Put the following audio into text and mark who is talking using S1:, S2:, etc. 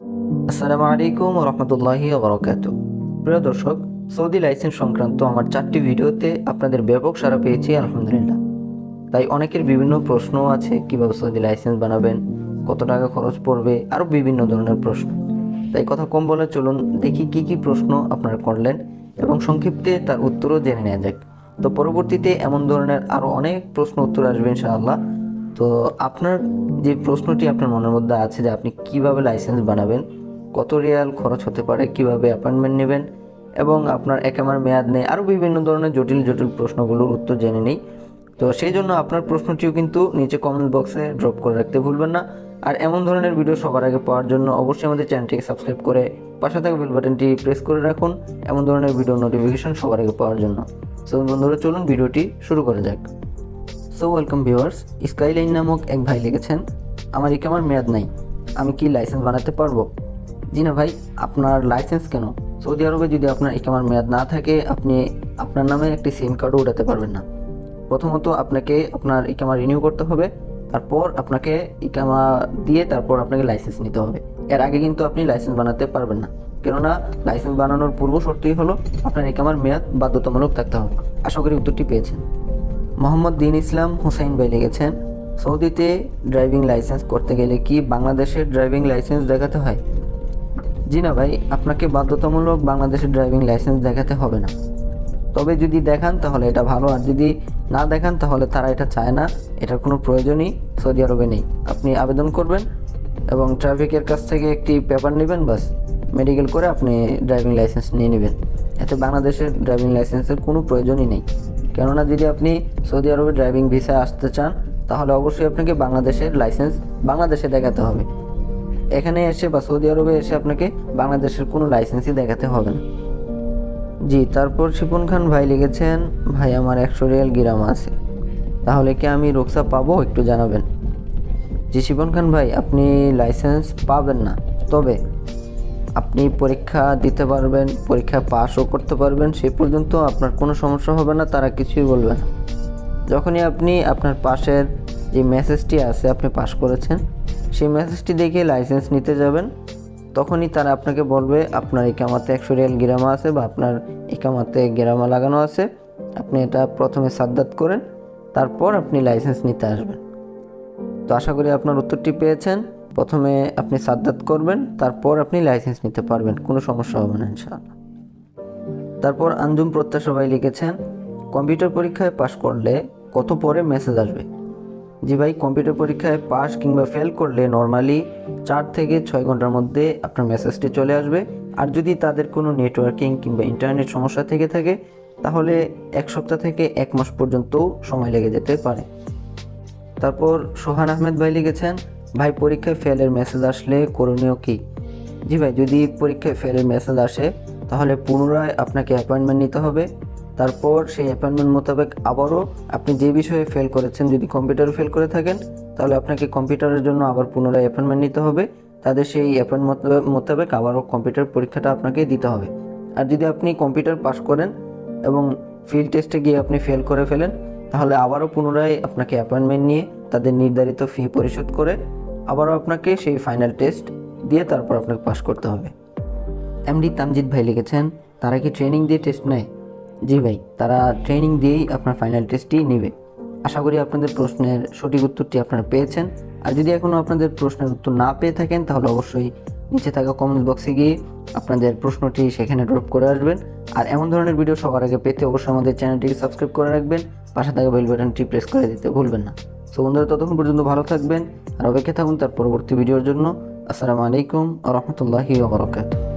S1: আসসালামু আলাইকুম রহমতুল্লাহি ওবরাকাতু। প্রিয় দর্শক, সৌদি লাইসেন্স সংক্রান্ত আমার 4টি ভিডিওতে আপনাদের ব্যাপক সাড়া পেয়েছি আলহামদুলিল্লাহ। তাই অনেকের বিভিন্ন প্রশ্নও আছে, কিভাবে সৌদি লাইসেন্স বানাবেন, কত টাকা খরচ পড়বে, আরও বিভিন্ন ধরনের প্রশ্ন। তাই কথা কম বলে চলুন দেখি কি কি প্রশ্ন আপনারা করলেন এবং সংক্ষিপ্তে তার উত্তরও জেনে নেওয়া যাক। তো পরবর্তীতে এমন ধরনের আরও অনেক প্রশ্ন উত্তর আসবে ইনশাআল্লাহ। তো আপনার যে প্রশ্নটি আপনার মনের মধ্যে আছে যে আপনি কিভাবে লাইসেন্স বানাবেন, কত রিয়াল খরচ হতে পারে, কিভাবে অ্যাপয়েন্টমেন্ট নেবেন এবং আপনার একামার মেয়াদ নেই, আরও বিভিন্ন ধরনের জটিল জটিল প্রশ্নগুলোর উত্তর জেনে নিই। তো সেই জন্য আপনার প্রশ্নটিও কিন্তু নিচে কমেন্ট বক্সে ড্রপ করে রাখতে ভুলবেন না। আর এমন ধরনের ভিডিও সবার আগে পাওয়ার জন্য অবশ্যই আমাদের চ্যানেলটিকে সাবস্ক্রাইব করে পাশে থাকা বেল বাটনটি প্রেস করে রাখুন এমন ধরনের ভিডিও নোটিফিকেশন সবার আগে পাওয়ার জন্য। সো বন্ধুরা, চলুন ভিডিওটি শুরু করা যাক। সো ওয়েলকাম ভিউয়ার্স, স্কাইলাইন নামক এক ভাই লিখেছেন, আমার ইকামার মেয়াদ নাই, আমি কি লাইসেন্স বানাতে পারবো? জি না ভাই, আপনার লাইসেন্স কেন? সৌদি আরবে যদি আপনার ইকামার মেয়াদ না থাকে, আপনি আপনার নামে একটি সিম কার্ডও উঠাতে পারবেন না। প্রথমত আপনাকে আপনার ইকামা রিনিউ করতে হবে, তারপর আপনাকে ইকামা দিয়ে তারপর আপনাকে লাইসেন্স নিতে হবে। এর আগে কিন্তু আপনি লাইসেন্স বানাতে পারবেন না, কেননা লাইসেন্স বানানোর পূর্ব শর্তই হলো আপনার ইকামার মেয়াদ বাধ্যতামূলক থাকতে হবে। আশা করি উত্তরটি পেয়েছেন। মোহাম্মদ দিন ইসলাম হুসাইন ভাই লিখেছেন, সৌদিতে ড্রাইভিং লাইসেন্স করতে গেলে কি বাংলাদেশের ড্রাইভিং লাইসেন্স দেখাতে হয়? জি না ভাই, আপনাকে বাধ্যতামূলক বাংলাদেশের ড্রাইভিং লাইসেন্স দেখাতে হবে না। তবে যদি দেখান তাহলে এটা ভালো, আর যদি না দেখান তাহলে তারা এটা চায় না, এটার কোনো প্রয়োজনই সৌদি আরবে নেই। আপনি আবেদন করবেন এবং ট্রাফিকের কাছ থেকে একটি পেপার নেবেন, বাস মেডিকেল করে আপনি ড্রাইভিং লাইসেন্স নিয়ে নেবেন। এতে বাংলাদেশের ড্রাইভিং লাইসেন্সের কোনো প্রয়োজনই নেই। কেননা যদি আপনি সৌদি আরবে ড্রাইভিং ভিসায় আসতে চান তাহলে অবশ্যই আপনাকে বাংলাদেশের লাইসেন্স বাংলাদেশে দেখাতে হবে। এখানে এসে বা সৌদি আরবে এসে আপনাকে বাংলাদেশের কোনো লাইসেন্সই দেখাতে হবে না। জি, তারপর শিপন খান ভাই লিখেছেন, ভাই আমার 100 রিয়াল গিরামা আছে, তাহলে কি আমি রুকসা পাবো, একটু জানাবেন। জি শিপন খান ভাই, আপনি লাইসেন্স পাবেন না, তবে আপনি পরীক্ষা দিতে পারবেন, পরীক্ষা পাসও করতে পারবেন, সেই পর্যন্ত আপনার কোনো সমস্যা হবে না, তারা কিছুই বলবে না। যখনই আপনি আপনার পাশের যে মেসেজটি আছে আপনি পাস করেছেন, সেই মেসেজটি দেখে লাইসেন্স নিতে যাবেন, তখনই তারা আপনাকে বলবে আপনার ইকামাতে 100 রিয়াল গিরামা আছে বা আপনার ইকামাতে গিরামা লাগানো আছে, আপনি এটা প্রথমে সাদ্দাত করেন, তারপর আপনি লাইসেন্স নিতে আসবেন। তো আশা করি আপনার উত্তরটি পেয়েছেন। প্রথমে আপনি সাদ্দাত করবেন, তারপর আপনি লাইসেন্স নিতে পারবেন, কোনো সমস্যা হবে না ইনশাআল্লাহ। তারপর আঞ্জুম প্রত্যাশা ভাই লিখেছেন, কম্পিউটার পরীক্ষায় পাশ করলে কত পরে মেসেজ আসবে? জি ভাই, কম্পিউটার পরীক্ষায় পাস কিংবা ফেল করলে নর্মালি 4 থেকে 6 ঘন্টার মধ্যে আপনার মেসেজটি চলে আসবে। আর যদি তাদের কোনো নেটওয়ার্কিং কিংবা ইন্টারনেট সমস্যা থেকে থাকে তাহলে 1 সপ্তাহ থেকে 1 মাস পর্যন্তও সময় লেগে যেতে পারে। তারপর সোহান আহমেদ ভাই লিখেছেন, ভাই পরীক্ষায় ফেলের মেসেজ আসলে করণীয় কী? জি ভাই, যদি পরীক্ষায় ফেলের মেসেজ আসে তাহলে পুনরায় আপনাকে অ্যাপয়েন্টমেন্ট নিতে হবে। তারপর সেই অ্যাপয়েন্টমেন্ট মোতাবেক আবারও আপনি যে বিষয়ে ফেল করেছেন, যদি কম্পিউটারে ফেল করে থাকেন তাহলে আপনাকে কম্পিউটারের জন্য আবার পুনরায় অ্যাপয়েন্টমেন্ট নিতে হবে। তাদের সেই অ্যাপয়েন্টমেন্ট মোতাবেক আবারও কম্পিউটার পরীক্ষাটা আপনাকে দিতে হবে। আর যদি আপনি কম্পিউটার পাস করেন এবং ফিল্ড টেস্টে গিয়ে আপনি ফেল করে ফেলেন তাহলে আবারও পুনরায় আপনাকে অ্যাপয়েন্টমেন্ট নিয়ে তাদের নির্ধারিত ফি পরিশোধ করে আবারও আপনাকে সেই ফাইনাল টেস্ট দিয়ে তারপর আপনাকে পাস করতে হবে। এমডি তামজিদ ভাই লিখেছেন, তারা কি ট্রেনিং দিয়ে টেস্ট নেয়? জি ভাই, তারা ট্রেনিং দিয়েই আপনার ফাইনাল টেস্টটি নেবে। আশা করি আপনাদের প্রশ্নের সঠিক উত্তরটি আপনারা পেয়েছেন। আর যদি এখনও আপনাদের প্রশ্নের উত্তর না পেয়ে থাকেন তাহলে অবশ্যই নিচে থাকা কমেন্ট বক্সে গিয়ে আপনাদের প্রশ্নটি সেখানে ড্রপ করে আসবেন। আর এমন ধরনের ভিডিও সবার আগে পেতে অবশ্যই আমাদের চ্যানেলটিকে সাবস্ক্রাইব করে রাখবেন, পাশে থাকা বেল বাটনটি প্রেস করে দিতে ভুলবেন না। সো বন্ধুরা, ততক্ষণ পর্যন্ত ভালো থাকবেন আর অপেক্ষা থাকুন তার পরবর্তী ভিডিওর জন্য। আসসালামু আলাইকুম ওয়া রাহমাতুল্লাহি ওয়া বারাকাতুহু।